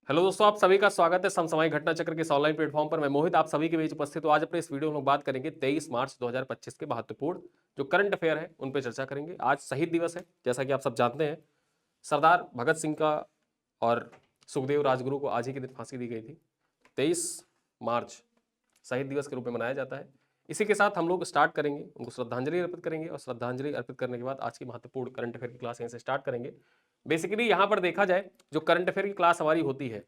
Hello दोस्तों, आप सभी का स्वागत है समसामयिक घटना चक्र के इस ऑनलाइन प्लेटफॉर्म पर। मैं मोहित आप सभी के बीच उपस्थित हूँ। आज अपने इस वीडियो में हम लोग बात करेंगे 23 मार्च 2025 के महत्वपूर्ण जो करंट अफेयर है उन पर चर्चा करेंगे। आज शहीद दिवस है, जैसा कि आप सब जानते हैं। सरदार भगत सिंह का और सुखदेव राजगुरु को आज ही के दिन फांसी दी गई थी। 23 मार्च शहीद दिवस के रूप में मनाया जाता है। इसी के साथ हम लोग स्टार्ट करेंगे, उनको श्रद्धांजलि अर्पित करेंगे और श्रद्धांजलि अर्पित करने के बाद आज की महत्वपूर्ण करंट अफेयर की क्लास यहीं से स्टार्ट करेंगे। बेसिकली यहाँ पर देखा जाए, जो करंट अफेयर की क्लास हमारी होती है,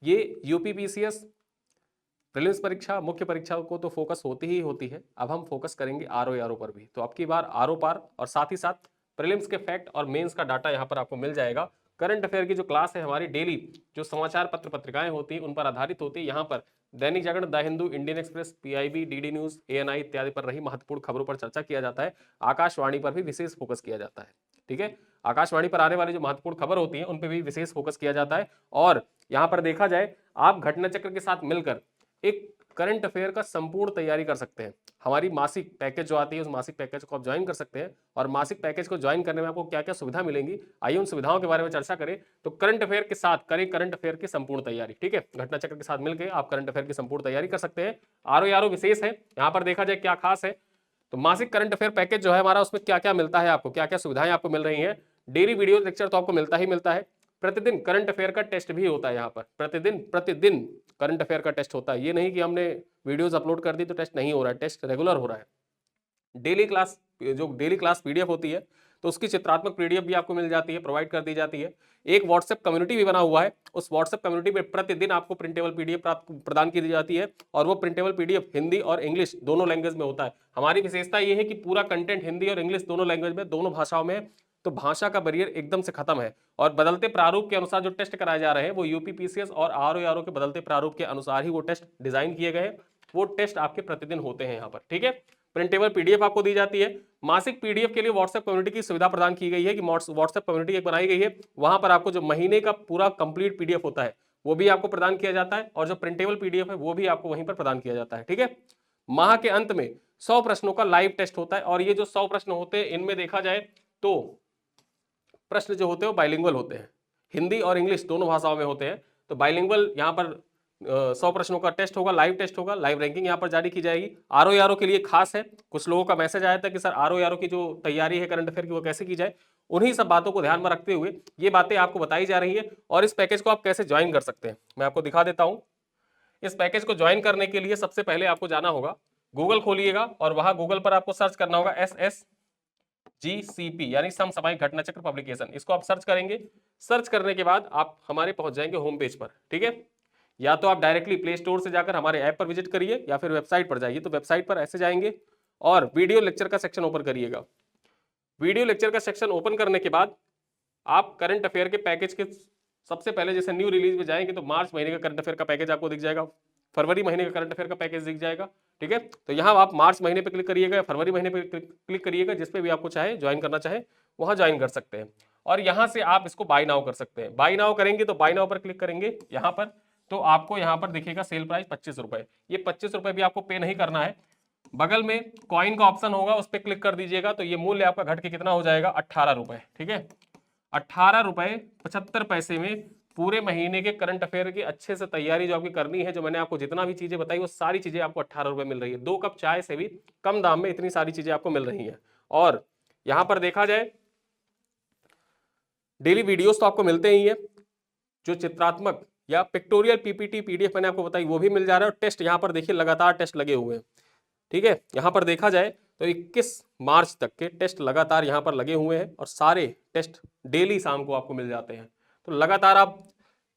ये यूपीपीसीएस प्रीलिम्स परीक्षा, मुख्य परीक्षा को तो फोकस होती ही होती है। अब हम फोकस करेंगे आरओ पर भी। तो अब की बार आरओ पार और साथ ही साथ प्रीलिम्स के फैक्ट और मेंस का डाटा यहाँ पर आपको मिल जाएगा। करंट अफेयर की जो क्लास है हमारी डेली, जो समाचार पत्र पत्रिकाएं होती हैं उन पर आधारित होती है। यहाँ पर Dainik Jagran, the Hindu, Indian Express, PIB, DD News, ANI इत्यादि पर रही महत्वपूर्ण खबरों पर चर्चा किया जाता है। आकाशवाणी पर भी विशेष फोकस किया जाता है। ठीक है, आकाशवाणी पर आने वाली जो महत्वपूर्ण खबर होती है उन पर भी विशेष फोकस किया जाता है। और यहाँ पर देखा जाए, आप घटना चक्र के साथ मिलकर एक करंट अफेयर का संपूर्ण तैयारी कर सकते हैं। हमारी मासिक पैकेज जो आती है, उस मासिक पैकेज को आप ज्वाइन कर सकते हैं। और मासिक पैकेज को ज्वाइन करने में आपको क्या क्या सुविधा मिलेंगी, आइए उन सुविधाओं के बारे में चर्चा करें। तो करंट अफेयर के साथ करें करंट अफेयर की संपूर्ण तैयारी। ठीक है, घटना चक्र के साथ मिलकर आप करंट अफेयर की संपूर्ण तैयारी कर सकते हैं। आरओ विशेष है, यहाँ पर देखा जाए क्या खास है। तो मासिक करंट अफेयर पैकेज जो है हमारा, उसमें क्या क्या मिलता है आपको, क्या क्या सुविधाएं आपको मिल रही हैं। डेली वीडियो लेक्चर तो आपको मिलता ही मिलता है। प्रतिदिन करंट अफेयर का टेस्ट भी होता है। यहाँ पर प्रतिदिन प्रतिदिन करंट अफेयर का टेस्ट होता है। ये नहीं कि हमने वीडियोस अपलोड कर दी तो टेस्ट नहीं हो रहा है, टेस्ट रेगुलर हो रहा है। डेली क्लास, जो डेली क्लास पीडीएफ होती है, तो उसकी चित्रात्मक पीडीएफ भी आपको मिल जाती है, प्रोवाइड कर दी जाती है। एक व्हाट्सएप कम्युनिटी भी बना हुआ है, उस व्हाट्सएप कम्युनिटी में प्रतिदिन आपको प्रिंटेबल पीडीएफ प्रदान की जाती है। और वो प्रिंटेबल पीडीएफ हिंदी और इंग्लिश दोनों लैंग्वेज में होता है। हमारी विशेषता ये है कि पूरा कंटेंट हिंदी और इंग्लिश दोनों लैंग्वेज में, दोनों भाषाओं में है। तो भाषा का बैरियर एकदम से खत्म है। और बदलते प्रारूप के अनुसार जो टेस्ट कराए जा रहे हैं वो यूपीपीसीएस और आरओ के बदलते प्रारूप के अनुसार ही वो टेस्ट डिजाइन किए गए हैं। वो टेस्ट आपके प्रतिदिन होते हैं यहाँ पर। ठीक है, प्रिंटेबल पीडीएफ आपको दी जाती है। मासिक पीडीएफ के लिए व्हाट्सएप कम्युनिटी की सुविधा प्रदान की गई है कि व्हाट्सएप कम्युनिटी एक बनाई गई है, वहां पर आपको जो महीने का पूरा कंप्लीट पीडीएफ होता है वो भी आपको प्रदान किया जाता है। और जो प्रिंटेबल पीडीएफ है वो भी आपको वहीं पर प्रदान किया जाता है। ठीक है, माह के अंत में 100 प्रश्नों का लाइव टेस्ट होता है। और ये जो 100 प्रश्न होते हैं, इनमें देखा जाए तो प्रश्न जो होते हैं वो बाइलिंगुअल होते हैं, हिंदी और इंग्लिश दोनों भाषाओं में होते हैं। तो बाइलिंगुअल यहाँ पर 100 प्रश्नों का टेस्ट होगा, लाइव टेस्ट होगा, लाइव रैंकिंग यहाँ पर जारी की जाएगी। आरओ के लिए खास है, कुछ लोगों का मैसेज आया था कि सर आरओ की जो तैयारी है करंट अफेयर की वो कैसे की जाए। उन्हीं सब बातों को ध्यान में रखते हुए ये बातें आपको बताई जा रही है। और इस पैकेज को आप कैसे ज्वाइन कर सकते हैं मैं आपको दिखा देता हूँ। इस पैकेज को ज्वाइन करने के लिए सबसे पहले आपको जाना होगा, गूगल खोलिएगा और वहां गूगल पर आपको सर्च करना होगा SSGCP, यानी समसामयिक घटना चक्र पब्लिकेशन। इसको आप सर्च करेंगे। सर्च करने के बाद आप हमारे पहुंच जाएंगे होम पेज पर। ठीक है, या तो आप डायरेक्टली प्ले स्टोर से जाकर हमारे ऐप पर विजिट करिए या फिर वेबसाइट पर जाइए। तो वेबसाइट पर ऐसे जाएंगे और वीडियो लेक्चर का सेक्शन ओपन करिएगा। वीडियो लेक्चर का सेक्शन ओपन करने के बाद आप करंट अफेयर के पैकेज के सबसे पहले जैसे न्यू रिलीज में जाएंगे तो मार्च महीने का करंट अफेयर का पैकेज आपको दिख जाएगा, फरवरी महीने का करंट अफेयर का पैकेज दिख जाएगा। ठीक है, तो यहाँ आप मार्च महीने पे क्लिक करिएगा, फरवरी महीने पे क्लिक करिएगा, जिस पे भी आपको चाहे ज्वाइन करना चाहे वहां ज्वाइन कर सकते हैं। और यहाँ से आप इसको बाय नाउ कर सकते हैं। बाय नाउ करेंगे तो बाय नाउ पर क्लिक करेंगे यहाँ पर, तो आपको यहाँ पर दिखेगा सेल प्राइस 25 रुपए। ये 25 रुपए भी आपको पे नहीं करना है। बगल में कॉइन का ऑप्शन होगा, उस पर क्लिक कर दीजिएगा तो ये मूल्य आपका घट के कितना हो जाएगा, 18 रुपए। ठीक है, 18 रुपए 75 पैसे में पूरे महीने के करंट अफेयर की अच्छे से तैयारी जो आपकी करनी है, जो मैंने आपको जितना भी चीजें बताई वो सारी चीजें आपको 18 रुपए मिल रही है। 2 कप चाय से भी कम दाम में इतनी सारी चीजें आपको मिल रही हैं। और यहां पर देखा जाए डेली वीडियोस तो आपको मिलते ही हैं, जो चित्रात्मक या पिक्टोरियल पीपीटी पीडीएफ मैंने आपको बताई वो भी मिल जा रहा है। और टेस्ट यहाँ पर देखिए लगातार टेस्ट लगे हुए हैं। ठीक है, यहाँ पर देखा जाए तो 21 मार्च तक के टेस्ट लगातार यहाँ पर लगे हुए हैं और सारे टेस्ट डेली शाम को आपको मिल जाते हैं। तो लगातार आप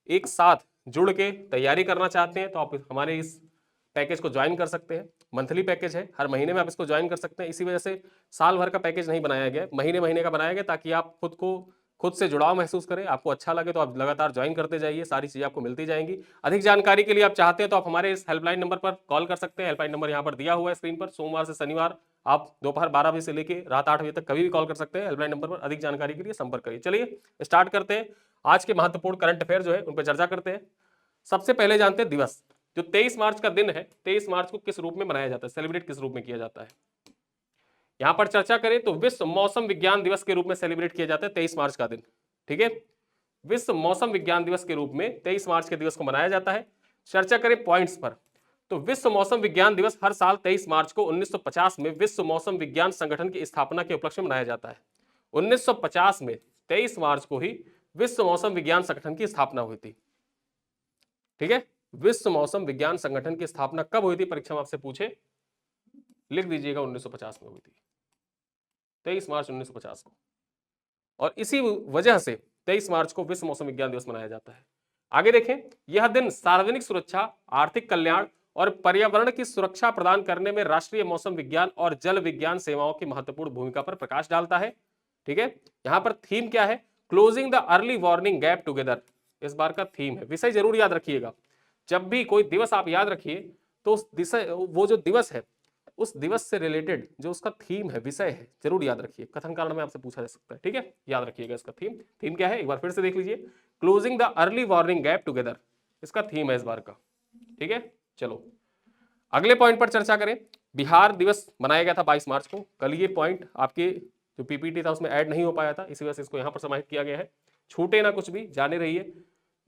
एक साथ जुड़ के तैयारी करना चाहते हैं तो आप हमारे इस पैकेज को ज्वाइन कर सकते हैं। मंथली पैकेज है, हर महीने में आप इसको ज्वाइन कर सकते हैं। इसी वजह से साल भर का पैकेज नहीं बनाया गया, महीने महीने का बनाया गया, ताकि आप खुद से जुड़ाव महसूस करें। आपको अच्छा लगे तो आप लगातार ज्वाइन करते जाइए, सारी चीजें आपको मिलती जाएंगी। अधिक जानकारी के लिए आप चाहते हैं तो आप हमारे इस हेल्पलाइन नंबर पर कॉल कर सकते हैं। हेल्पलाइन नंबर यहाँ पर दिया हुआ है स्क्रीन पर। सोमवार से शनिवार आप दोपहर 12 बजे से लेकर रात 8 बजे तक कभी भी कॉल कर सकते हैं। हेल्पलाइन नंबर पर अधिक जानकारी के लिए संपर्क करिए। चलिए स्टार्ट करते हैं, आज के महत्वपूर्ण करंट अफेयर जो है उन पर चर्चा करते हैं। सबसे पहले जानते हैं दिवस। जो 23 मार्च का दिन है, 23 मार्च को किस रूप में मनाया जाता है, सेलिब्रेट किस रूप में किया जाता है। यहां पर चर्चा करें तो विश्व मौसम विज्ञान दिवस के रूप में सेलिब्रेट किया जाता है 23 मार्च का दिन। ठीक है, विश्व मौसम विज्ञान दिवस के रूप में 23 मार्च के दिवस को मनाया जाता है? चर्चा करें पॉइंट्स पर। तो विश्व मौसम विज्ञान दिवस हर साल 23 मार्च को 1950 में विश्व मौसम विज्ञान संगठन की स्थापना के उपलक्ष्य में मनाया जाता है। 1950 में 23 मार्च को ही विश्व मौसम विज्ञान संगठन की स्थापना हुई थी। ठीक है, विश्व मौसम विज्ञान संगठन की स्थापना कब हुई थी? परीक्षा में आपसे पूछे, लिख दीजिएगा 1950 में हुई थी, 23 मार्च 1950 को। और इसी वजह से 23 मार्च को विश्व मौसम विज्ञान दिवस मनाया जाता है। आगे देखें, यह दिन सार्वजनिक सुरक्षा, आर्थिक कल्याण और पर्यावरण की सुरक्षा प्रदान करने में राष्ट्रीय मौसम विज्ञान और जल विज्ञान सेवाओं की महत्वपूर्ण भूमिका पर प्रकाश डालता है। ठीक है, यहां पर थीम क्या है? Closing the early warning gap together, इस बार का थीम है। विषय जरूर याद रखिएगा, जब भी कोई दिवस आप याद रखिए तो उस दिशा, वो जो दिवस है उस दिवस से रिलेटेड जो उसका थीम है, विषय है, जरूर याद रखिए। कथन कारण में आपसे पूछा जा सकता है। ठीक है, याद रखिएगा इसका थीम क्या है, एक बार फिर से देख लीजिए। Closing the early warning gap together, इसका थीम है इस बार का। ठीक है, चलो अगले पॉइंट पर चर्चा करें। बिहार दिवस मनाया गया था 22 मार्च को। कल ये पॉइंट आपके जो पीपीटी था उसमें ऐड नहीं हो पाया था, इसी वजह से इसको यहां पर समाहित किया गया है। छूटे ना कुछ भी, जाने रहिए।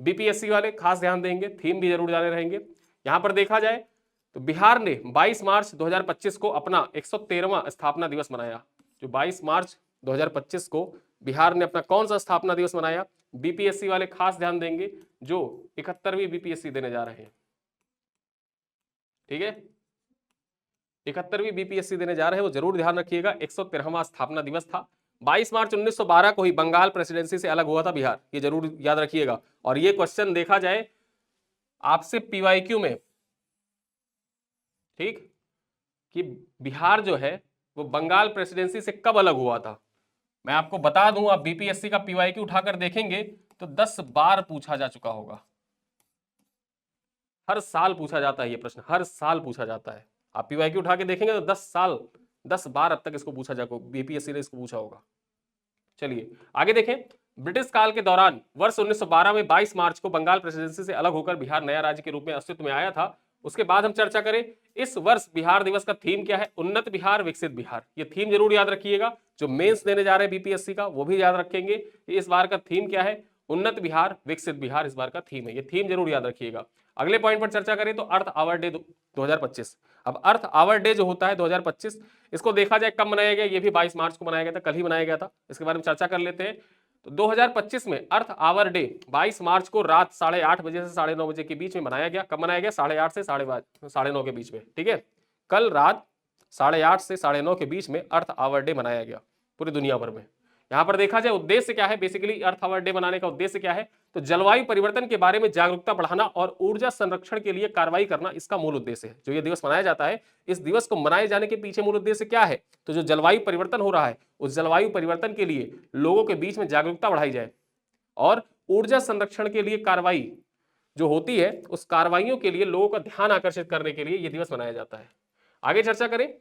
बीपीएससी वाले खास ध्यान देंगे, थीम भी जरूर जाने रहेंगे। यहां पर देखा जाए तो बिहार ने 22 मार्च 2025 को अपना 113वां स्थापना दिवस मनाया। जो 22 मार्च 2025 को बिहार ने अपना कौन सा स्थापना दिवस मनाया? बीपीएससी वाले खास ध्यान देंगे, जो 71वीं बीपीएससी देने जा रहे हैं। ठीक है, 71वीं बीपीएससी देने जा रहे हैं, वो जरूर ध्यान रखिएगा। 113वां स्थापना दिवस था। 22 मार्च 1912 को ही बंगाल प्रेसिडेंसी से अलग हुआ था बिहार, ये जरूर याद रखिएगा। और ये क्वेश्चन देखा जाए आपसे पीवाईक्यू में, ठीक, कि बिहार जो है वो बंगाल प्रेसिडेंसी से कब अलग हुआ था। मैं आपको बता दूं, आप बीपीएससी का पीवाईक्यू उठाकर देखेंगे तो 10 बार पूछा जा चुका होगा। हर साल पूछा जाता है ये प्रश्न, हर साल पूछा जाता है। आप पीवाईक्यू उठा के देखेंगे तो 10 बार अब तक इसको पूछा जाएगा, बीपीएससी ने इसको पूछा होगा। चलिए आगे देखें। ब्रिटिश काल के दौरान वर्ष 1912 में 22 मार्च को बंगाल प्रेसिडेंसी से अलग होकर बिहार नया राज्य के रूप में अस्तित्व में आया था। उसके बाद हम चर्चा करें इस वर्ष बिहार दिवस का थीम क्या है? उन्नत बिहार, विकसित बिहार। ये थीम जरूर याद रखिएगा। जो मेंस देने जा रहे हैं बीपीएससी का वो भी याद रखेंगे। इस बार का थीम क्या है? उन्नत बिहार, विकसित बिहार, इस बार का थीम है। ये थीम जरूर याद रखिएगा। अगले पॉइंट पर चर्चा करें तो अर्थ आवर डे 2025। अब अर्थ आवर डे जो होता है 2025, इसको देखा जाए कब मनाया गया? ये भी 22 मार्च को मनाया गया था, कल ही मनाया गया था। इसके बारे में चर्चा कर लेते हैं। तो 2025 में अर्थ आवर डे 22 मार्च को रात 8:30 बजे से 9:30 बजे के बीच में मनाया गया। कब मनाया गया? 8:30 से 9:30 के बीच में। ठीक है, कल रात 8:30 से 9:30 के बीच में अर्थ आवर डे मनाया गया पूरी दुनिया भर में। यहां पर देखा जाए उद्देश्य क्या है, बेसिकली अर्थ आवर डे मनाने का उद्देश्य क्या है? तो जलवायु परिवर्तन के बारे में जागरूकता बढ़ाना और ऊर्जा संरक्षण के लिए कार्रवाई करना, इसका मूल उद्देश्य है। जो ये दिवस मनाया जाता है, इस दिवस को मनाए जाने के पीछे मूल उद्देश्य क्या है? तो जो जलवायु परिवर्तन हो रहा है, उस जलवायु परिवर्तन के लिए लोगों के बीच में जागरूकता बढ़ाई जाए और ऊर्जा संरक्षण के लिए कार्रवाई जो होती है, उस कार्रवाइयों के लिए लोगों का ध्यान आकर्षित करने के लिए यह दिवस मनाया जाता है। आगे चर्चा करें,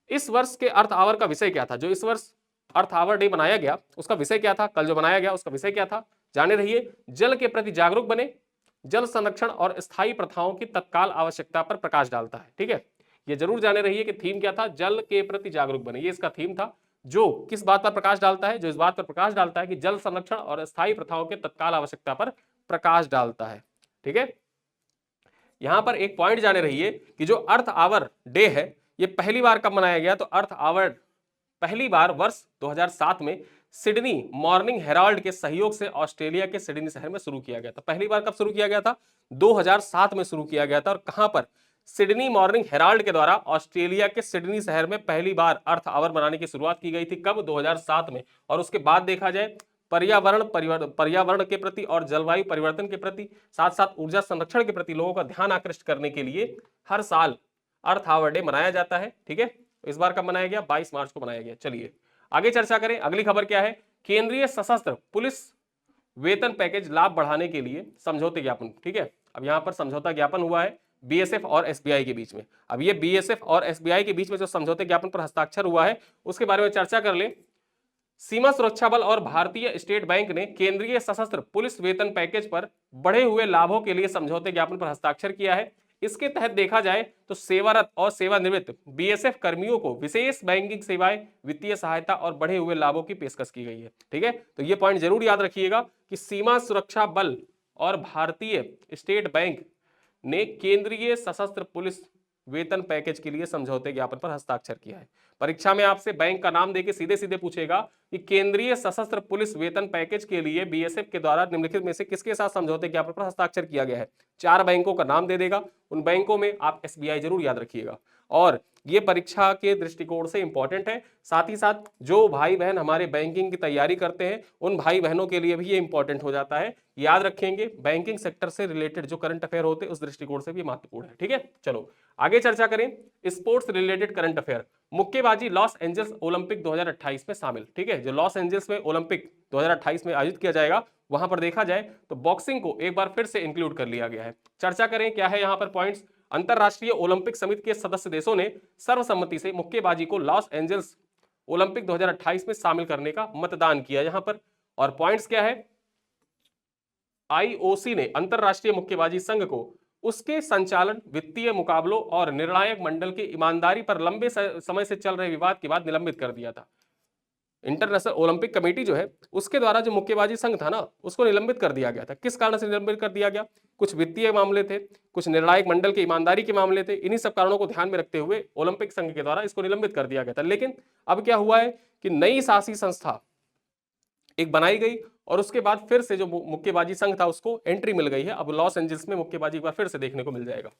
इस वर्ष के अर्थ आवर का विषय क्या था? जो इस वर्ष अर्थ आवर डे मनाया गया उसका विषय क्या था? कल जो मनाया गया उसका विषय क्या था? जाने रहिए। जल के प्रति जागरूक बने, जल संरक्षण और स्थायी प्रथाओं की तत्काल आवश्यकता पर प्रकाश डालता है। ठीक है, ये जरूर जाने रहिए कि थीम क्या था? जल के प्रति जागरूक बने, ये इसका थीम था। जो किस बात पर प्रकाश डालता है? जो इस बात पर प्रकाश डालता है कि जल संरक्षण और स्थायी प्रथाओं के तत्काल आवश्यकता पर प्रकाश डालता है। ठीक है, यहां पर एक पॉइंट जाने रहिए कि जो अर्थ आवर डे है ये पहली बार कब मनाया गया? तो अर्थ आवर पहली बार वर्ष 2007 में सिडनी मॉर्निंग हेराल्ड के सहयोग से ऑस्ट्रेलिया के सिडनी शहर में शुरू किया गया था। पहली बार कब शुरू किया गया था? 2007 में शुरू किया गया था। और कहां पर? सिडनी मॉर्निंग हेराल्ड के द्वारा ऑस्ट्रेलिया के सिडनी शहर में पहली बार अर्थ आवर मनाने की शुरुआत की गई थी। कब? 2007 में। और उसके बाद देखा जाए पर्यावरण के प्रति और जलवायु परिवर्तन के प्रति, साथ साथ ऊर्जा संरक्षण के प्रति लोगों का ध्यान आकृष्ट करने के लिए हर साल अर्थ आवर डे मनाया जाता है। ठीक है, इस बार कब मनाया गया? 22 मार्च को मनाया गया। चलिए आगे चर्चा करें। अगली खबर क्या है? केंद्रीय सशस्त्र पुलिस वेतन पैकेज लाभ बढ़ाने के लिए समझौते ज्ञापन। ठीक है, अब यहां पर समझौता ज्ञापन हुआ है बीएसएफ और एसबीआई के बीच में। अब ये बीएसएफ और एसबीआई के बीच में जो समझौते ज्ञापन पर हस्ताक्षर हुआ है उसके बारे में चर्चा कर ले। सीमा सुरक्षा बल और भारतीय स्टेट बैंक ने केंद्रीय सशस्त्र पुलिस वेतन पैकेज पर बढ़े हुए लाभों के लिए समझौते ज्ञापन पर हस्ताक्षर किया है। इसके तहत देखा जाए तो सेवारत और सेवानिवृत्त बीएसएफ कर्मियों को विशेष बैंकिंग सेवाएं, वित्तीय सहायता और बढ़े हुए लाभों की पेशकश की गई है। ठीक है, तो ये पॉइंट जरूर याद रखिएगा कि सीमा सुरक्षा बल और भारतीय स्टेट बैंक ने केंद्रीय सशस्त्र पुलिस वेतन पैकेज के लिए समझौते ज्ञापन पर हस्ताक्षर किया है। परीक्षा में आपसे बैंक का नाम देके सीधे सीधे पूछेगा कि केंद्रीय सशस्त्र पुलिस वेतन पैकेज के लिए बीएसएफ के द्वारा निम्नलिखित में से किसके साथ समझौते ज्ञापन पर हस्ताक्षर किया गया है। 4 बैंकों का नाम दे देगा, उन बैंकों में आप एसबीआई जरूर याद रखिएगा। और ये परीक्षा के दृष्टिकोण से इंपॉर्टेंट है। साथ ही साथ जो भाई बहन हमारे बैंकिंग की तैयारी करते हैं उन भाई बहनों के लिए भी ये इंपॉर्टेंट हो जाता है। याद रखेंगे, बैंकिंग सेक्टर से रिलेटेड जो करंट अफेयर होते हैं उस दृष्टिकोण से भी महत्वपूर्ण है। ठीक है, चलो आगे चर्चा करें। स्पोर्ट्स रिलेटेड करंट अफेयर, मुक्केबाजी लॉस एंजल्स ओलंपिक 2028 में शामिल। ठीक है, जो लॉस एंजल्स में ओलंपिक 2028 में आयोजित किया जाएगा वहां पर देखा जाए तो बॉक्सिंग को एक बार फिर से इंक्लूड कर लिया गया है। चर्चा करें क्या है यहां पर पॉइंट्स। अंतरराष्ट्रीय ओलंपिक समिति के सदस्य देशों ने सर्वसम्मति से मुक्केबाजी को लॉस एंजल्स ओलंपिक 2028 में शामिल करने का मतदान किया यहां पर। और पॉइंट्स क्या है, आईओसी ने अंतरराष्ट्रीय मुक्केबाजी संघ को उसके संचालन, वित्तीय मुकाबलों और निर्णायक मंडल की ईमानदारी पर लंबे समय से चल रहे विवाद के बाद निलंबित कर दिया था। इंटरनेशनल ओलंपिक कमेटी जो है उसके द्वारा जो मुक्केबाजी संघ था ना उसको निलंबित कर दिया गया था। किस कारण से निलंबित कर दिया गया, कुछ वित्तीय मामले थे, कुछ निर्णायक मंडल की ईमानदारी के मामले थे। इन्हीं सब कारणों को ध्यान में रखते हुए ओलंपिक संघ के द्वारा इसको निलंबित कर दिया गया था। लेकिन अब क्या हुआ है कि नई शासी संस्था एक बनाई गई और उसके बाद फिर से जो मुक्केबाजी संघ था उसको एंट्री मिल गई है। अब लॉस एंजल्स में मुक्केबाजी एक बार फिर से देखने को मिल जाएगा।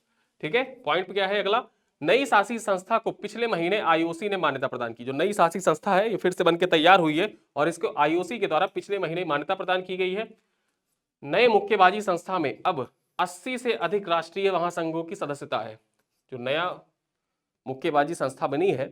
ठीक है, पॉइंट क्या है अगला, नई शासी संस्था को पिछले महीने आईओसी ने मान्यता प्रदान की। जो नई शासी संस्था है ये फिर से बनकर तैयार हुई है और इसको आईओसी के द्वारा पिछले महीने मान्यता प्रदान की गई है। नए मुक्केबाजी संस्था में अब 80 से अधिक राष्ट्रीय महासंघों की सदस्यता है। जो नया मुक्केबाजी संस्था बनी है,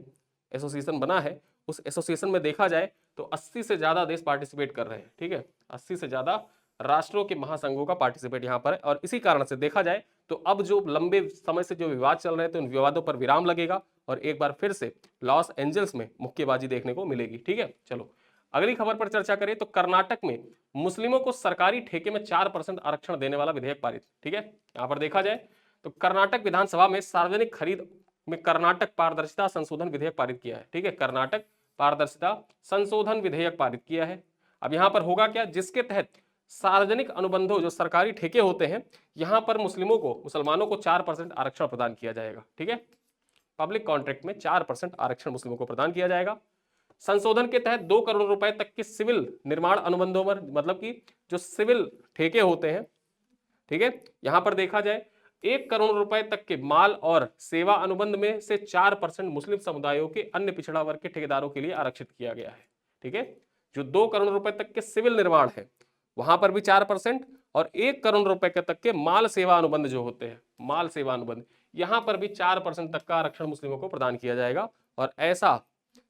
एसोसिएशन बना है, उस एसोसिएशन में देखा जाए तो 80 से ज्यादा देश पार्टिसिपेट कर रहे हैं। ठीक है, 80 से ज्यादा राष्ट्रों के महासंघों का पार्टिसिपेट यहां पर है। और इसी कारण से देखा जाए तो अब जो लंबे समय से जो विवाद चल रहे थे उन विवादों पर विराम लगेगा और एक बार फिर से लॉस एंजल्स में मुक्केबाजी देखने को मिलेगी। ठीक है, चलो अगली खबर पर चर्चा करें तो कर्नाटक में मुस्लिमों को सरकारी ठेके में 4% आरक्षण देने वाला विधेयक पारित। ठीक है, यहां पर देखा जाए तो कर्नाटक विधानसभा में सार्वजनिक खरीद में कर्नाटक पारदर्शिता संशोधन विधेयक पारित किया है। ठीक है, कर्नाटक पारदर्शिता संशोधन विधेयक पारित किया है। अब यहां पर होगा क्या, जिसके तहत सार्वजनिक अनुबंधों जो सरकारी ठेके होते हैं यहां पर मुसलमानों को 4% आरक्षण प्रदान किया जाएगा। ठीक है, पब्लिक कॉन्ट्रैक्ट में 4% आरक्षण मुस्लिमों को प्रदान किया जाएगा। संशोधन के तहत 2 करोड़ रुपए तक के सिविल निर्माण अनुबंधों पर, मतलब कि जो सिविल ठेके होते हैं, ठीक है, यहां पर देखा जाए 1 करोड़ रुपए तक के माल और सेवा अनुबंध में से 4% मुस्लिम समुदायों के अन्य पिछड़ा वर्ग के ठेकेदारों के लिए आरक्षित किया गया है। ठीक है, जो 2 करोड़ रुपए तक के सिविल निर्माण है वहां पर भी 4% और 1 करोड़ रुपए के तक के माल सेवा अनुबंध जो होते हैं, माल सेवा अनुबंध, यहां पर भी 4% तक का आरक्षण मुस्लिमों को प्रदान किया जाएगा। और ऐसा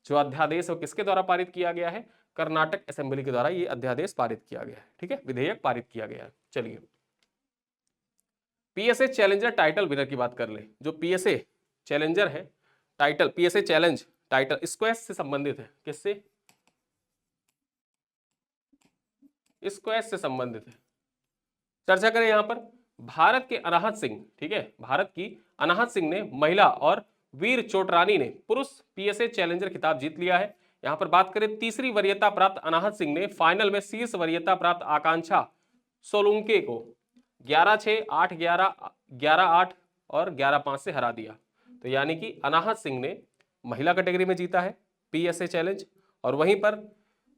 जो अध्यादेश है किसके द्वारा पारित किया गया है, कर्नाटक असेंबली के द्वारा ये अध्यादेश पारित किया गया है। ठीक है, विधेयक पारित किया गया है। चलिए पीएसए चैलेंजर टाइटल विनर की बात कर ले। जो पीएसए चैलेंजर है title, PSA challenge title squash से संबंधित है। किससे, स्क्वैश से संबंधित है। चर्चा करें यहां पर भारत के अनाहत सिंह। ठीक है, भारत की अनाहत सिंह ने महिला और वीर चोटरानी ने पुरुष पीएसए चैलेंजर खिताब जीत लिया है। यहां पर बात करें तीसरी वरीयता प्राप्त अनाहत सिंह ने फाइनल में शीर्ष वरीयता प्राप्त आकांक्षा सोलुंके को 11-6, 8-11, 11-8 और 11-5 से हरा दिया। तो यानी कि अनाहत सिंह ने महिला कैटेगरी में जीता है पीएसए चैलेंज, और वहीं पर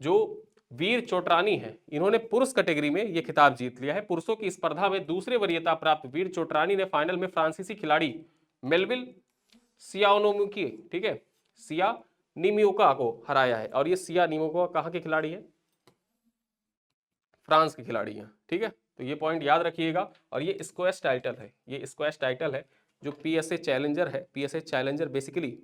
जो वीर चोटरानी है इन्होंने पुरुष कैटेगरी में यह खिताब जीत लिया है। पुरुषों की स्पर्धा में दूसरे वरीयता प्राप्त वीर चोटरानी ने फाइनल में फ्रांसीसी खिलाड़ी मेलविल सियानोमुकी, ठीक है, सियानिमियोका को हराया है। और ये सियानिमियोका कहाँ के खिलाड़ी है, फ्रांस के खिलाड़ी हैं। ठीक है, तो ये पॉइंट याद रखिएगा। और ये स्क्वैश टाइटल है, ये स्क्वैश टाइटल है जो पीएसए चैलेंजर है। PSA challenger basically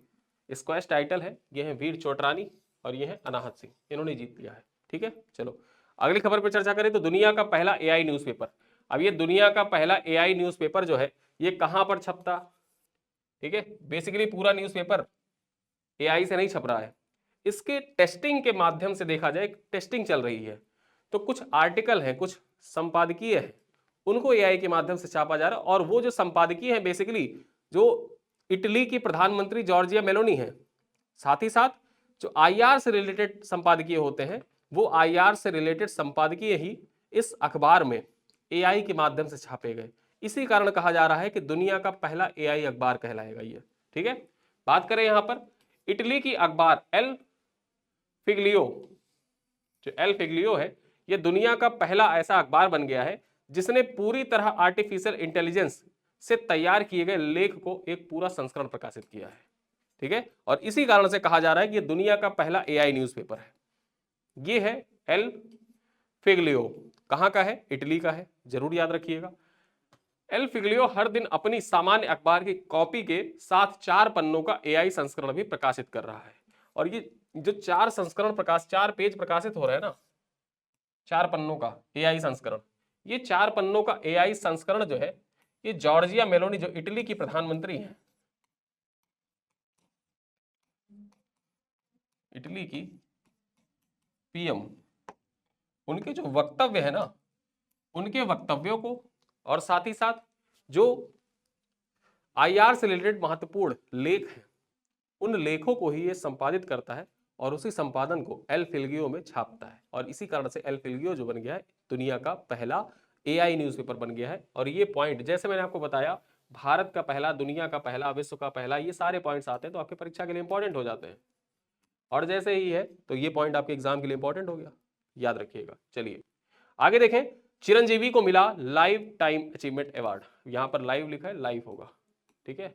squash title है। ये है वीर चोटरानी और ये है अनाहत सिंह, इन्होंने जीत लिया है। ठीक है, चलो अगली खबर पर चर्चा करें तो दुनिया का पहला एआई न्यूज़पेपर। अब ये दुनिया का पहला एआई न्यूज़पेपर जो है ये कहां पर छपता, ठीक है, बेसिकली पूरा न्यूज़पेपर एआई से नहीं छप रहा है, इसके टेस्टिंग के माध्यम से देखा जाए, टेस्टिंग चल रही है। तो कुछ आर्टिकल हैं, कुछ संपादकीय है, उनको एआई के माध्यम से छापा जा रहा है। और वो जो संपादकीय है बेसिकली जो इटली की प्रधानमंत्री जॉर्जिया मेलोनी है, साथ ही साथ जो आईआर से रिलेटेड संपादकीय होते हैं वो आईआर से रिलेटेड संपादकीय ही इस अखबार में एआई के माध्यम से छापे गए। इसी कारण कहा जा रहा है कि दुनिया का पहला एआई अखबार कहलाएगा ये। ठीक है, बात करें यहां पर इटली की अखबार एल फिग्लियो, जो एल फिग्लियो है ये दुनिया का पहला ऐसा अखबार बन गया है जिसने पूरी तरह आर्टिफिशियल इंटेलिजेंस से तैयार किए गए लेख को एक पूरा संस्करण प्रकाशित किया है। ठीक है, और इसी कारण से कहा जा रहा है कि ये दुनिया का पहला एआई न्यूज़पेपर है। ये है एल फिग्लियो, कहां का है? इटली का है, जरूर याद रखिएगा। एल फिग्लियो हर दिन अपनी सामान्य अखबार की कॉपी के साथ 4 पन्नों का एआई संस्करण भी प्रकाशित कर रहा है। और ये जो 4 संस्करण 4 पेज प्रकाशित हो रहे हैं ना, 4 पन्नों का एआई संस्करण, ये 4 पन्नों का एआई संस्करण जो है ये जॉर्जिया मेलोनी जो इटली की प्रधानमंत्री है, इटली की पीएम, उनके जो वक्तव्य है ना, उनके वक्तव्यों को और साथ ही साथ जो आईआर से रिलेटेड महत्वपूर्ण लेख हैं उन लेखों को ही ये संपादित करता है और उसी संपादन को एल फिल्गियो में छापता है। और इसी कारण से एल फिल्गियो जो बन गया है दुनिया का पहला एआई न्यूज़पेपर बन गया है। और ये पॉइंट जैसे मैंने आपको बताया, भारत का पहला, दुनिया का पहला, विश्व का पहला, ये सारे पॉइंट्स आते हैं तो आपके परीक्षा के लिए इंपॉर्टेंट हो जाते हैं। और जैसे ही है तो ये पॉइंट आपके एग्जाम के लिए इंपॉर्टेंट हो गया, याद रखिएगा। चलिए आगे देखें, चिरंजीवी को मिला लाइफ टाइम अचीवमेंट अवार्ड। यहां पर लाइव लिखा है, लाइफ होगा, ठीक है,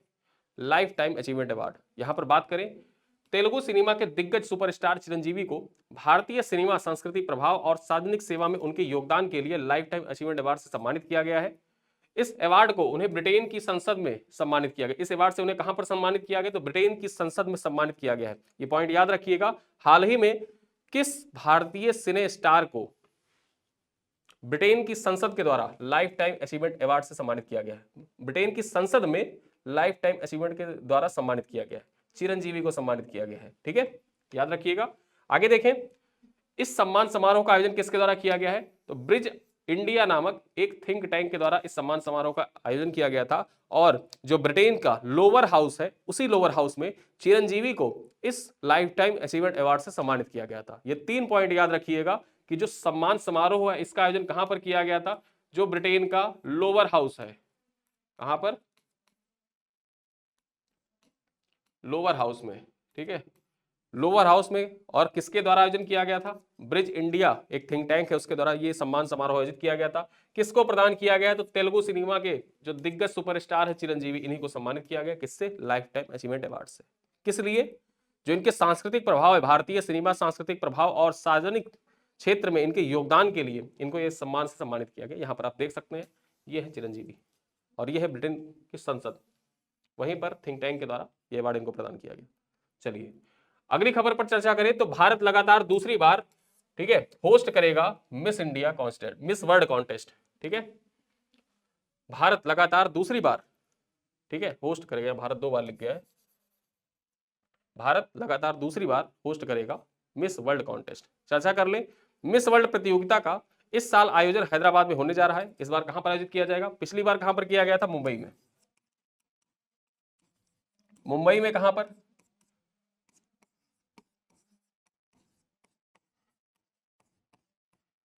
लाइफ टाइम अचीवमेंट अवार्ड। यहां पर बात करें, तेलुगु सिनेमा के दिग्गज सुपरस्टार चिरंजीवी को भारतीय सिनेमा संस्कृति प्रभाव और सार्वजनिक सेवा में उनके योगदान के लिए लाइफ टाइम अचीवमेंट अवार्ड से सम्मानित किया गया है। इस अवार्ड को उन्हें ब्रिटेन की संसद में सम्मानित किया गया। इस अवार्ड से उन्हें कहां पर सम्मानित किया गया? तो ब्रिटेन की संसद में सम्मानित किया गया है। ये पॉइंट याद रखिएगा। हाल ही में किस भारतीय सिने स्टार को ब्रिटेन की संसद के द्वारा लाइफ टाइम अचीवमेंट अवार्ड से सम्मानित किया गया है? ब्रिटेन की संसद में लाइफ टाइम अचीवमेंट के द्वारा सम्मानित किया गया है, चिरंजीवी को सम्मानित किया गया है। ठीक है, याद रखिएगा। आगे देखें, इस सम्मान समारोह का आयोजन किसके द्वारा किया गया है? तो ब्रिज इंडिया नामक एक थिंक टैंक के द्वारा इस सम्मान समारोह का आयोजन किया गया था। और जो ब्रिटेन का लोअर हाउस है, उसी लोअर हाउस में चिरंजीवी को इस लाइफ टाइम अचीवमेंट अवार्ड से सम्मानित किया गया था। ये 3 पॉइंट याद रखिएगा कि जो सम्मान समारोह है इसका आयोजन कहां पर किया गया था? जो ब्रिटेन का लोअर हाउस है, कहां पर? लोअर हाउस में। ठीक है, लोअर हाउस में। और किसके द्वारा आयोजन किया गया था? ब्रिज इंडिया एक थिंक टैंक है, उसके द्वारा ये सम्मान समारोह आयोजित किया गया था। किसको प्रदान किया गया? तो तेलुगु सिनेमा के जो दिग्गज सुपरस्टार है चिरंजीवी, इन्हीं को सम्मानित किया गया। किससे? लाइफ टाइम अचीवमेंट अवार्ड से। किस लिए? जो इनके सांस्कृतिक प्रभाव है, भारतीय सिनेमा सांस्कृतिक प्रभाव और सार्वजनिक क्षेत्र में इनके योगदान के लिए इनको ये सम्मान से सम्मानित किया गया। यहाँ पर आप देख सकते हैं, ये है चिरंजीवी और ये है ब्रिटेन की संसद, वहीं पर थिंक टैंक के द्वारा ये अवार्ड इनको प्रदान किया गया। चलिए अगली खबर पर चर्चा करें तो भारत लगातार दूसरी बार, ठीक है, होस्ट करेगा miss India contest, miss world contest. ठीक है, भारत लगातार दूसरी बार, ठीक है, होस्ट करेगा। भारत 2 बार लिख गया है, भारत लगातार दूसरी बार होस्ट करेगा मिस वर्ल्ड कॉन्टेस्ट। चर्चा कर ले, मिस वर्ल्ड प्रतियोगिता का इस साल आयोजन हैदराबाद में होने जा रहा है। इस बार कहां पर आयोजित किया जाएगा? पिछली बार कहां पर किया गया था? मुंबई में। मुंबई में कहां पर?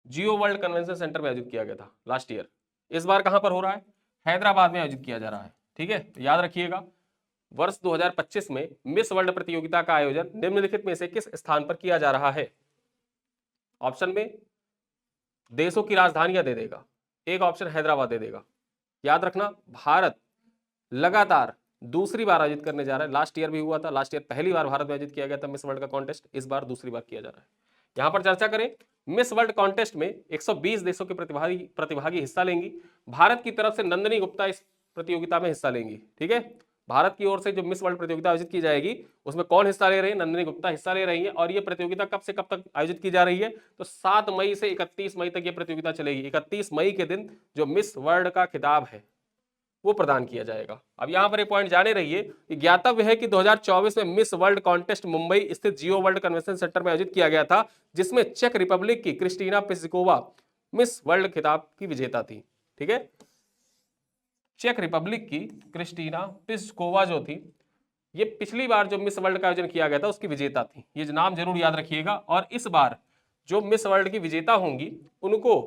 जियो वर्ल्ड कन्वेंशन सेंटर में आयोजित किया गया था लास्ट ईयर। इस बार कहां पर हो रहा है? हैदराबाद में आयोजित किया जा रहा है। ठीक है, तो याद रखिएगा, वर्ष 2025 में मिस वर्ल्ड प्रतियोगिता का आयोजन निम्नलिखित में से किस स्थान पर किया जा रहा है? ऑप्शन में देशों की राजधानियां दे देगा, एक ऑप्शन हैदराबाद दे देगा। याद रखना, भारत लगातार दूसरी बार आयोजित करने जा रहा है। लास्ट ईयर भी हुआ था, लास्ट ईयर पहली बार भारत में आयोजित किया गया था मिस वर्ल्ड का कॉन्टेस्ट, इस बार दूसरी बार किया जा रहा है। यहां पर चर्चा करें, मिस वर्ल्ड कॉन्टेस्ट में 120 देशों के प्रतिभागी हिस्सा लेंगी। भारत की तरफ से नंदिनी गुप्ता इस प्रतियोगिता में हिस्सा लेंगी। ठीक है, भारत की ओर से जो मिस वर्ल्ड प्रतियोगिता आयोजित की जाएगी उसमें कौन हिस्सा ले रही है? नंदिनी गुप्ता हिस्सा ले रही है। और ये प्रतियोगिता कब से कब तक आयोजित की जा रही है? तो 7 मई से 31 मई तक ये प्रतियोगिता चलेगी। 31 मई के दिन जो मिस वर्ल्ड का खिताब है वो प्रदान किया जाएगा। अब यहां पर एक पॉइंट जाने रहिए कि ज्ञातव्य है कि 2024 में मिस वर्ल्ड कॉन्टेस्ट मुंबई स्थित जियो वर्ल्ड कन्वेंशन सेंटर में आयोजित किया गया था, जिसमें चेक रिपब्लिक की क्रिस्टीना पिस्कोवा मिस वर्ल्ड खिताब की विजेता थी। ठीक है। चेक रिपब्लिक की क्रिस्टीना प्लिस्कोवा जो थी, ये पिछली बार जो मिस वर्ल्ड का आयोजन किया गया था उसकी विजेता थी, ये नाम जरूर याद रखिएगा। और इस बार जो मिस वर्ल्ड की विजेता होंगी उनको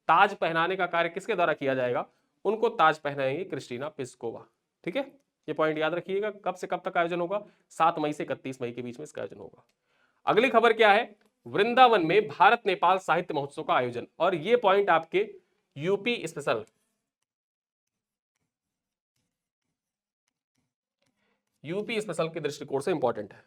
ताज पहनाने का कार्य किसके द्वारा किया जाएगा, उनको ताज पहनाएंगी क्रिस्टीना प्लिस्कोवा। ठीक है, ये पॉइंट याद रखिएगा। कब से कब तक आयोजन होगा, 7 मई से 31 मई के बीच में इसका आयोजन होगा। अगली खबर क्या है, वृंदावन में भारत नेपाल साहित्य महोत्सव का आयोजन, और ये पॉइंट आपके यूपी स्पेशल के दृष्टिकोण से इंपॉर्टेंट है,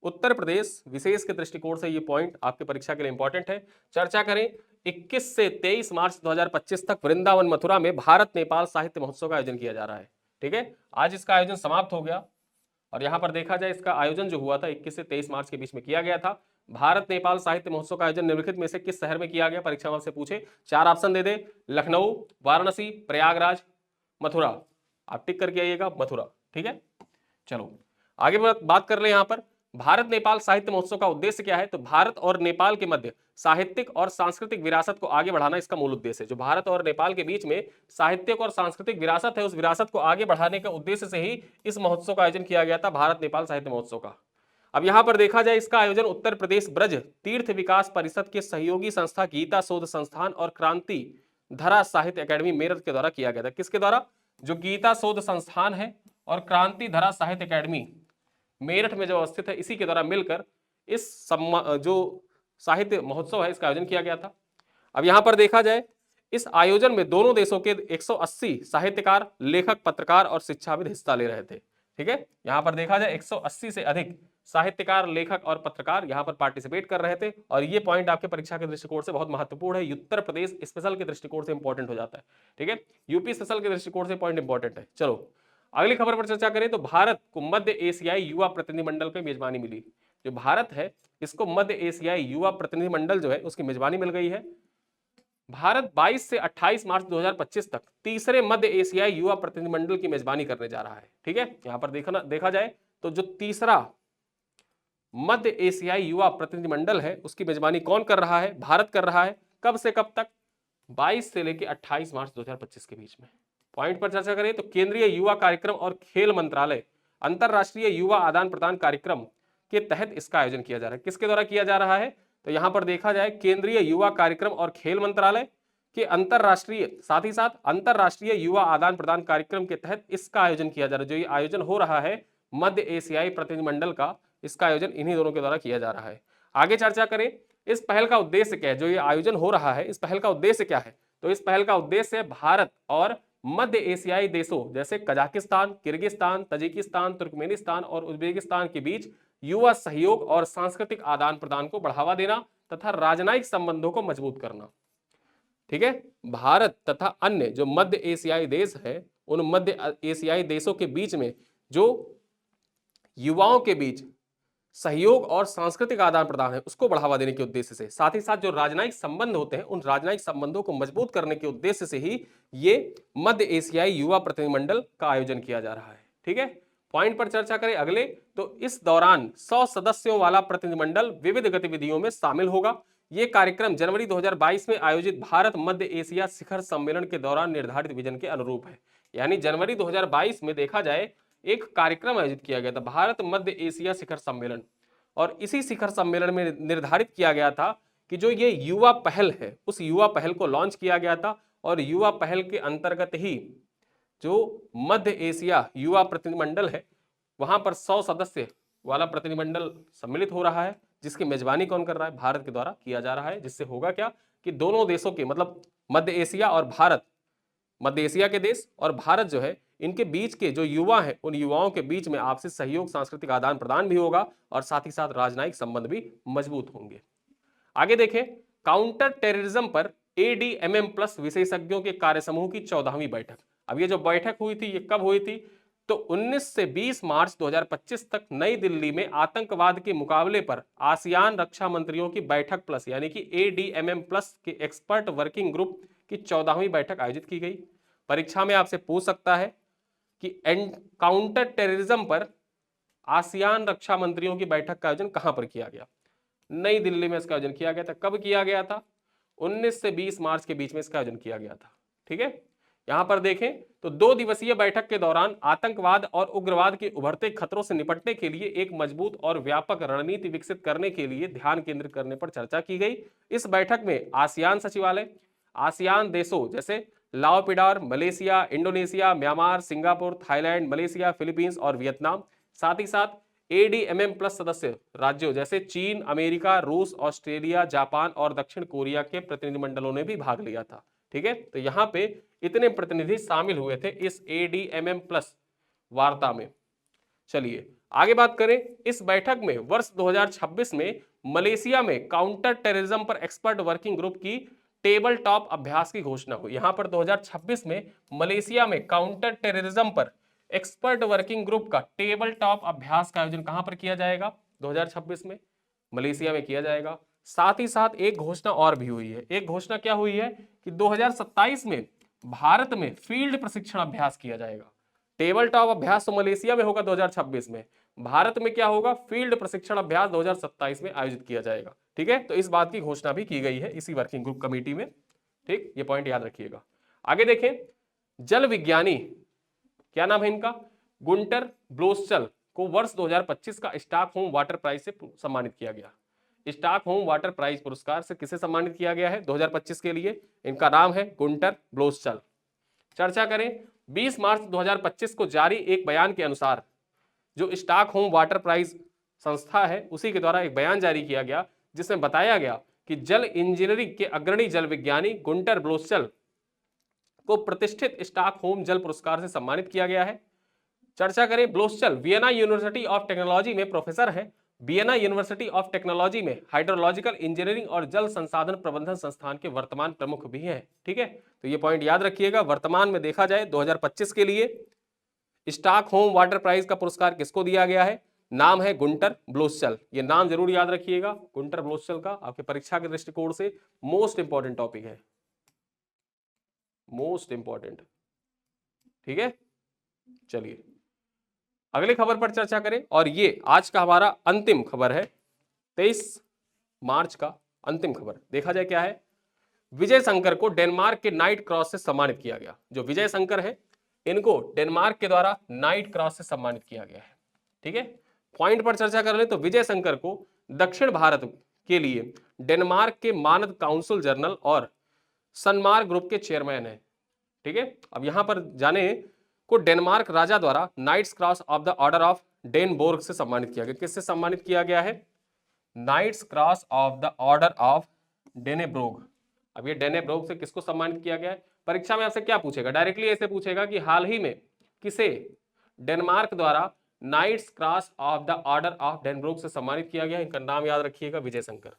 उत्तर प्रदेश विशेष के दृष्टिकोण से ये पॉइंट आपके परीक्षा के लिए इंपॉर्टेंट है। चर्चा करें, 21 से 23 मार्च 2025 तक वृंदावन मथुरा में भारत नेपाल साहित्य महोत्सव का आयोजन किया जा रहा है। ठीक है, आज इसका आयोजन समाप्त हो गया, और यहां पर देखा जाए इसका आयोजन जो हुआ था 21 से 23 मार्च के बीच में किया गया था। भारत नेपाल साहित्य महोत्सव का आयोजन निम्नलिखित में से किस शहर में किया गया, परीक्षा में आपसे पूछे, 4 ऑप्शन दे दे, लखनऊ, वाराणसी, प्रयागराज, मथुरा। आप टिक करके आइएगा मथुरा। ठीक है, चलो आगे बात कर ले। यहां पर भारत नेपाल साहित्य महोत्सव का उद्देश्य क्या है, तो भारत और नेपाल के मध्य साहित्यिक और सांस्कृतिक विरासत को आगे बढ़ाना इसका मूल उद्देश्य है। जो भारत और नेपाल के बीच में साहित्यिक और सांस्कृतिक विरासत है, उस विरासत को आगे बढ़ाने के उद्देश्य से ही इस महोत्सव का आयोजन किया गया था, भारत नेपाल साहित्य महोत्सव का। अब यहां पर देखा जाए, इसका आयोजन उत्तर प्रदेश ब्रज तीर्थ विकास परिषद के सहयोगी संस्था गीता शोध संस्थान और क्रांति धरा साहित्य अकादमी मेरठ के द्वारा किया गया था। किसके द्वारा, जो गीता शोध संस्थान है और क्रांति धरा साहित्य अकादमी मेरठ में जो अवस्थित है, इसी के द्वारा मिलकर इस जो साहित्य महोत्सव है इसका आयोजन किया गया था। अब यहां पर देखा जाए, इस आयोजन में दोनों देशों के 180 साहित्यकार, लेखक, पत्रकार और शिक्षाविद हिस्सा ले रहे थे। ठीक है, यहां पर देखा जाए 180 से अधिक साहित्यकार, लेखक और पत्रकार यहां पर पार्टिसिपेट कर रहे थे, और ये पॉइंट आपके परीक्षा के दृष्टिकोण से बहुत महत्वपूर्ण है, उत्तर प्रदेश स्पेशल के दृष्टिकोण से इंपॉर्टेंट हो जाता है। ठीक है, यूपी स्पेशल के दृष्टिकोण से पॉइंट इंपॉर्टेंट है। चलो अगली खबर पर चर्चा करें, तो भारत को मध्य एशियाई युवा प्रतिनिधिमंडल की मेजबानी मिली। जो भारत है इसको मध्य एशियाई युवा प्रतिनिधिमंडल जो है उसकी मेजबानी मिल गई है। भारत 22 से 28 मार्च 2025 तक तीसरे मध्य एशियाई युवा प्रतिनिधिमंडल की मेजबानी करने जा रहा है। ठीक है, यहां पर देखा जाए तो जो तीसरा मध्य एशियाई युवा प्रतिनिधिमंडल है उसकी मेजबानी कौन कर रहा है, भारत कर रहा है। कब से कब तक, 22 से लेकर 28 मार्च 2025 के बीच में। पॉइंट पर चर्चा करें तो केंद्रीय युवा कार्यक्रम और खेल मंत्रालय अंतरराष्ट्रीय युवा आदान प्रदान कार्यक्रम के तहत इसका आयोजन किया जा रहा है। किसके द्वारा किया जा रहा है, तो यहां पर देखा जाए केंद्रीय युवा कार्यक्रम और खेल मंत्रालय के अंतरराष्ट्रीय, साथ ही साथ अंतरराष्ट्रीय युवा आदान प्रदान कार्यक्रम के तहत इसका आयोजन किया जा रहा है। जो ये आयोजन हो रहा है मध्य एशियाई प्रतिनिधिमंडल का, इसका आयोजन इन्हीं दोनों के द्वारा किया जा रहा है। आगे चर्चा करें, इस पहल का उद्देश्य क्या है, जो ये आयोजन हो रहा है इस पहल का उद्देश्य क्या है, तो इस पहल का उद्देश्य भारत और मध्य एशियाई देशों जैसे कजाकिस्तान, किर्गिस्तान, तजिकिस्तान, तुर्कमेनिस्तान और उज्बेकिस्तान के बीच युवा सहयोग और सांस्कृतिक आदान प्रदान को बढ़ावा देना तथा राजनयिक संबंधों को मजबूत करना। ठीक है, भारत तथा अन्य जो मध्य एशियाई देश है, उन मध्य एशियाई देशों के बीच में जो युवाओं के बीच सहयोग और सांस्कृतिक आदान प्रदान है उसको बढ़ावा देने के उद्देश्य से, साथ ही साथ जो राजनयिक संबंध होते हैं उन राजनयिक संबंधों को मजबूत करने के उद्देश्य से ही ये मध्य एशियाई युवा प्रतिनिधिमंडल का आयोजन किया जा रहा है। ठीक है, पॉइंट पर चर्चा करें अगले, तो इस दौरान 100 सदस्यों वाला प्रतिनिधिमंडल विविध गतिविधियों में शामिल होगा। यह कार्यक्रम जनवरी 2022 में आयोजित भारत मध्य एशिया शिखर सम्मेलन के दौरान निर्धारित विजन के अनुरूप है। यानी जनवरी 2022 में देखा जाए एक कार्यक्रम आयोजित किया गया था, भारत मध्य एशिया शिखर सम्मेलन, और इसी शिखर सम्मेलन में निर्धारित किया गया था कि जो ये युवा पहल है उस युवा पहल को लॉन्च किया गया था, और युवा पहल के अंतर्गत ही जो मध्य एशिया युवा प्रतिनिधिमंडल है वहां पर 100 सदस्य वाला प्रतिनिधिमंडल सम्मिलित हो रहा है, जिसकी मेजबानी कौन कर रहा है, भारत के द्वारा किया जा रहा है। जिससे होगा क्या कि दोनों देशों के, मतलब मध्य एशिया और भारत, मध्य एशिया के देश और भारत जो है इनके बीच के जो युवा हैं उन युवाओं के बीच में आपसी सहयोग, सांस्कृतिक आदान प्रदान भी होगा, और साथ ही साथ राजनयिक संबंध भी मजबूत होंगे। आगे देखें, काउंटर टेररिज्म पर ADMM+ विशेषज्ञों के कार्यसमूह की 14वीं बैठक। अब ये जो बैठक हुई थी ये कब हुई थी, तो 19 से 20 मार्च 2025 तक नई दिल्ली में आतंकवाद के मुकाबले पर आसियान रक्षा मंत्रियों की बैठक प्लस यानी कि ADMM+ के एक्सपर्ट वर्किंग ग्रुप की 14वीं बैठक आयोजित की गई। परीक्षा में आपसे पूछ सकता है कि काउंटर टेररिज्म पर आसियान रक्षा मंत्रियों की बैठक का आयोजन कहां पर किया गया, नई दिल्ली में इसका आयोजन किया गया था। कब किया गया था, 19 से 20 मार्च के बीच में इसका आयोजन किया गया था। ठीक है, यहां पर देखें तो 2 दिवसीय बैठक के दौरान आतंकवाद और उग्रवाद के उभरते खतरों से निपटने के लिए एक मजबूत और व्यापक रणनीति विकसित करने के लिए ध्यान केंद्रित करने पर चर्चा की गई। इस बैठक में आसियान सचिवालय, आसियान देशों जैसे Lao PDR, Malaysia, Indonesia, Myanmar, Singapore, Thailand, Malaysia, Philippines और वियतनाम, साथ ही साथ एडीएमएम प्लस सदस्य राज्यों जैसे चीन, अमेरिका, रूस, ऑस्ट्रेलिया, जापान और दक्षिण कोरिया के प्रतिनिधिमंडलों ने भी भाग लिया था। ठीक है, तो यहां पे इतने प्रतिनिधि शामिल हुए थे इस एडीएमएम प्लस वार्ता में। चलिए आगे बात करें। इस बैठक में वर्ष 2026 में मलेशिया में काउंटर टेररिज्म पर एक्सपर्ट वर्किंग ग्रुप की टेबल टॉप अभ्यास की घोषणा हुई। यहां पर 2026 में मलेशिया में काउंटर टेररिज्म पर एक्सपर्ट वर्किंग ग्रुप का टेबल टॉप अभ्यास का आयोजन कहां पर किया जाएगा? 2026 में मलेशिया में किया जाएगा। साथ ही साथ एक घोषणा और भी हुई है। एक घोषणा क्या हुई है कि 2027 में भारत में फील्ड प्रशिक्षण अभ्यास किया जाएगा। टेबल टॉप अभ्यास तो मलेशिया में होगा 2026 में, भारत में क्या होगा? फील्ड प्रशिक्षण अभ्यास 2027 में आयोजित किया जाएगा। ठीक है, तो इस बात की घोषणा भी की गई है इसी वर्किंग ग्रुप कमेटी में। ठीक, ये पॉइंट याद रखिएगा। आगे देखें, जल विज्ञानी, क्या नाम है इनका? गुंटर ब्लोसचल को वर्ष 2025 का स्टॉकहोम वाटर प्राइज से सम्मानित किया गया। स्टॉकहोम वाटर प्राइज पुरस्कार से किसे सम्मानित किया गया है 2025 के लिए? इनका नाम है गुंटर ब्लोसचल। चर्चा करें, 20 मार्च 2025 को जारी एक बयान के अनुसार जो स्टॉकहोम वाटर प्राइज संस्था है उसी के द्वारा एक बयान जारी किया गया जिसमें बताया गया कि जल इंजीनियरिंग के अग्रणी जल विज्ञानी गुंटर ब्लोसचल को प्रतिष्ठित स्टॉकहोम जल पुरस्कार से सम्मानित किया गया है। चर्चा करें, ब्लोसचल वियना यूनिवर्सिटी ऑफ टेक्नोलॉजी में प्रोफेसर हैं। वियना यूनिवर्सिटी ऑफ टेक्नोलॉजी में हाइड्रोलॉजिकल इंजीनियरिंग और जल संसाधन प्रबंधन संस्थान के वर्तमान प्रमुख भी हैं। ठीक है, तो ये पॉइंट याद रखिएगा। वर्तमान में देखा जाए 2025 के लिए स्टॉकहोम वाटर प्राइज का पुरस्कार किसको दिया गया है? नाम है गुंटर ब्लोसचल। ये नाम जरूर याद रखिएगा, गुंटर ब्लोसचल का आपके परीक्षा के दृष्टिकोण से मोस्ट इंपॉर्टेंट टॉपिक है, मोस्ट इंपॉर्टेंट। ठीक है, चलिए अगली खबर पर चर्चा करें और ये आज का हमारा अंतिम खबर है, 23 मार्च का अंतिम खबर। देखा जाए क्या है, विजय शंकर को डेनमार्क के नाइट क्रॉस से सम्मानित किया गया। जो विजय शंकर है इनको डेनमार्क के द्वारा नाइट क्रॉस से सम्मानित किया गया है। ठीक है, पॉइंट पर चर्चा कर ले तो विजय शंकर को दक्षिण भारत के लिए डेनमार्क के मानद काउंसिल जनरल और सनमार्क ग्रुप के चेयरमैन है। ठीक है, अब यहां पर जाने को डेनमार्क राजा द्वारा Knight's Cross of the Order of Dannebrog से सम्मानित किया गया। किससे सम्मानित किया गया है? Knight's Cross of the Order of Dannebrog. अब ये डेनेब्रोग से किसको सम्मानित किया गया है? परीक्षा में आपसे क्या पूछेगा? डायरेक्टली ऐसे पूछेगा कि हाल ही में किसे डेनमार्क द्वारा Knight's Cross of the Order of Dannebrog से सम्मानित किया गया। इनका नाम याद रखिएगा, विजय शंकर।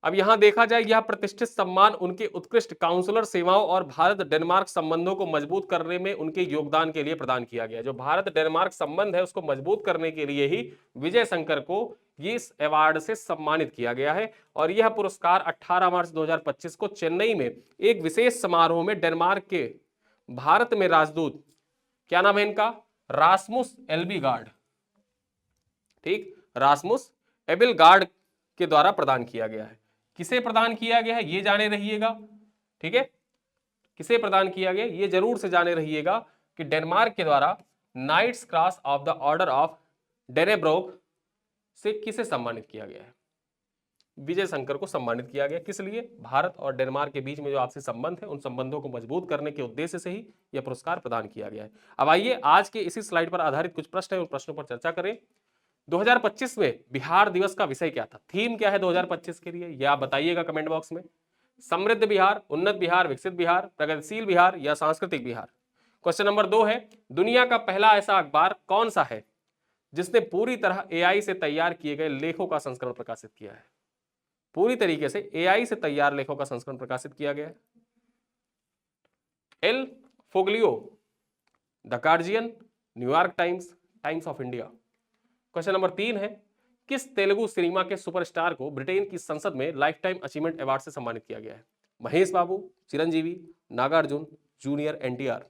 अब यहां देखा जाए यह प्रतिष्ठित सम्मान उनके उत्कृष्ट काउंसलर सेवाओं और भारत डेनमार्क संबंधों को मजबूत करने में उनके योगदान के लिए प्रदान किया गया। जो भारत डेनमार्क संबंध है उसको मजबूत करने के लिए ही विजय शंकर को इस अवार्ड से सम्मानित किया गया है। और यह पुरस्कार 18 मार्च 2025 को चेन्नई में एक विशेष समारोह में डेनमार्क के भारत में राजदूत, क्या नाम है इनका? रासमुस एल्बीगार्ड। ठीक, रासमुस एबिलगार्ड के द्वारा प्रदान किया गया है। किसे प्रदान किया गया है ये जाने रहिएगा। ठीक है, किसे प्रदान किया गया ये जरूर से जाने रहिएगा कि डेनमार्क के द्वारा Knight's Cross of the Order of Dannebrog से किसे सम्मानित किया गया है? विजय शंकर को सम्मानित किया गया। किस लिए? भारत और डेनमार्क के बीच में जो आपसी संबंध है उन संबंधों को मजबूत करने के उद्देश्य से ही यह पुरस्कार प्रदान किया गया है। अब आइए आज के इसी स्लाइड पर आधारित कुछ प्रश्न है, उन प्रश्नों पर चर्चा करें। 2025 में बिहार दिवस का विषय क्या था? थीम क्या है 2025 के लिए यह आप बताइएगा कमेंट बॉक्स में। समृद्ध बिहार, उन्नत बिहार, विकसित बिहार, प्रगतिशील बिहार या सांस्कृतिक बिहार। क्वेश्चन नंबर 2 है, दुनिया का पहला ऐसा अखबार कौन सा है जिसने पूरी तरह एआई से तैयार किए गए लेखों का संस्करण प्रकाशित किया है? पूरी तरीके से एआई से तैयार लेखों का संस्करण प्रकाशित किया गया है। Il Foglio, the Guardian, New York Times, Times of India. Question number 3 है, किस तेलुगु सिनेमा के सुपरस्टार को ब्रिटेन की संसद में लाइफ टाइम अचीवमेंट अवार्ड से सम्मानित किया गया है? Mahesh Babu, Chiranjeevi, Nagarjuna, Junior NTR.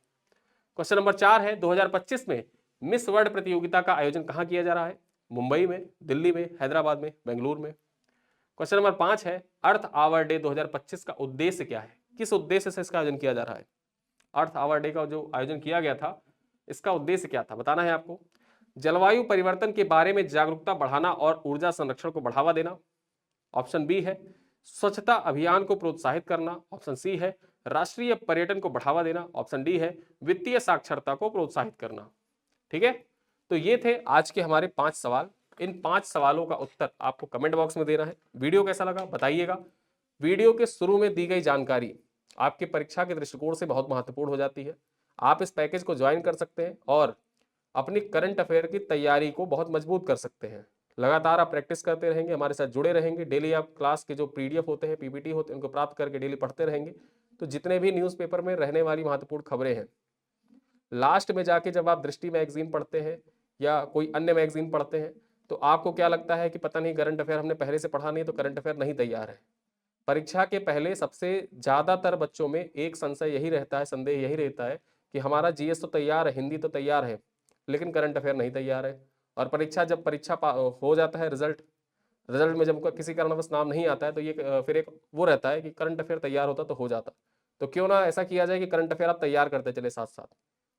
Question number 4 है, 2025 में मिस वर्ल्ड प्रतियोगिता का आयोजन कहां किया जा रहा है? मुंबई में, दिल्ली में, हैदराबाद में, बेंगलुरु में। क्वेश्चन नंबर 5 है, अर्थ आवर डे 2025 का उद्देश्य क्या है? किस उद्देश्य से इसका आयोजन किया जा रहा है? अर्थ आवर डे का जो आयोजन किया गया था, इसका उद्देश्य क्या था, बताना है आपको। जलवायु परिवर्तन के बारे में जागरूकता बढ़ाना और ऊर्जा संरक्षण को बढ़ावा देना, ऑप्शन बी है। स्वच्छता अभियान को प्रोत्साहित करना, ऑप्शन सी है। राष्ट्रीय पर्यटन को बढ़ावा देना, ऑप्शन डी है। वित्तीय साक्षरता को प्रोत्साहित करना। ठीक है, तो ये थे आज के हमारे 5 सवाल। इन 5 सवालों का उत्तर आपको कमेंट बॉक्स में देना है। वीडियो कैसा लगा बताइएगा। वीडियो के शुरू में दी गई जानकारी आपके परीक्षा के दृष्टिकोण से बहुत महत्वपूर्ण हो जाती है। आप इस पैकेज को ज्वाइन कर सकते हैं और अपनी करंट अफेयर की तैयारी को बहुत मजबूत कर सकते हैं। लगातार आप प्रैक्टिस करते रहेंगे, हमारे साथ जुड़े रहेंगे, डेली आप क्लास के जो पीडीएफ होते हैं, पीपीटी होते हैं, उनको प्राप्त करके डेली पढ़ते रहेंगे, तो जितने भी न्यूज़पेपर में रहने वाली महत्वपूर्ण खबरें हैं, लास्ट में जाके जब आप दृष्टि मैगजीन पढ़ते हैं या कोई अन्य मैगजीन पढ़ते हैं, तो आपको क्या लगता है कि पता नहीं करंट अफेयर हमने पहले से पढ़ा नहीं, तो करंट अफेयर नहीं तैयार है। परीक्षा के पहले सबसे ज्यादातर बच्चों में एक संशय यही रहता है, संदेह यही रहता है कि हमारा जीएस तो तैयार है, हिंदी तो तैयार है, लेकिन करंट अफेयर नहीं तैयार है। और जब परीक्षा हो जाता है, रिजल्ट में जब किसी कारणवश नाम नहीं आता है, तो ये फिर एक वो रहता है कि करंट अफेयर तैयार होता तो हो जाता। तो क्यों ना ऐसा किया जाए कि करंट अफेयर आप तैयार करते चले साथ साथ,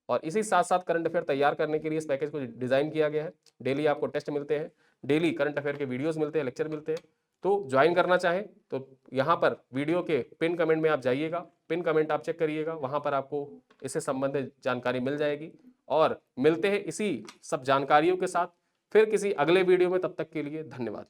और इसी साथ साथ करंट अफेयर तैयार करने के लिए इस पैकेज को डिजाइन किया गया है। डेली आपको टेस्ट मिलते हैं, डेली करंट अफेयर के वीडियोस मिलते हैं, लेक्चर मिलते हैं। तो ज्वाइन करना चाहें तो यहाँ पर वीडियो के पिन कमेंट में आप जाइएगा, पिन कमेंट आप चेक करिएगा, वहां पर आपको इससे संबंधित जानकारी मिल जाएगी। और मिलते हैं इसी सब जानकारियों के साथ फिर किसी अगले वीडियो में, तब तक के लिए धन्यवाद।